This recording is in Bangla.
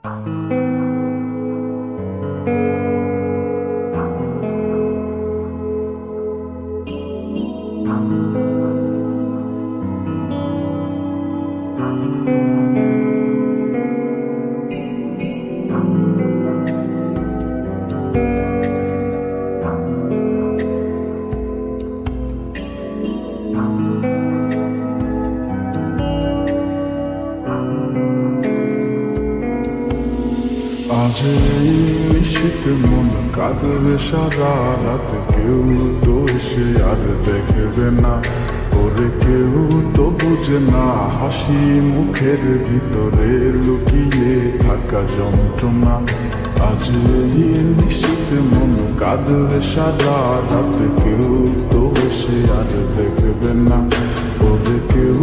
আজ এই নিশীথে মন কাঁদবে সারা রাত, কেউ তো এসে আর দেখবে না, ওরে কেউ তো বুঝে না হাসি মুখের ভিতরে লুকিয়ে থাকা যন্ত্রণা। আজ এই নিশীথে মন কাঁদবে সারা রাত, কেউ তো এসে আর দেখবে না, ওরে কেউ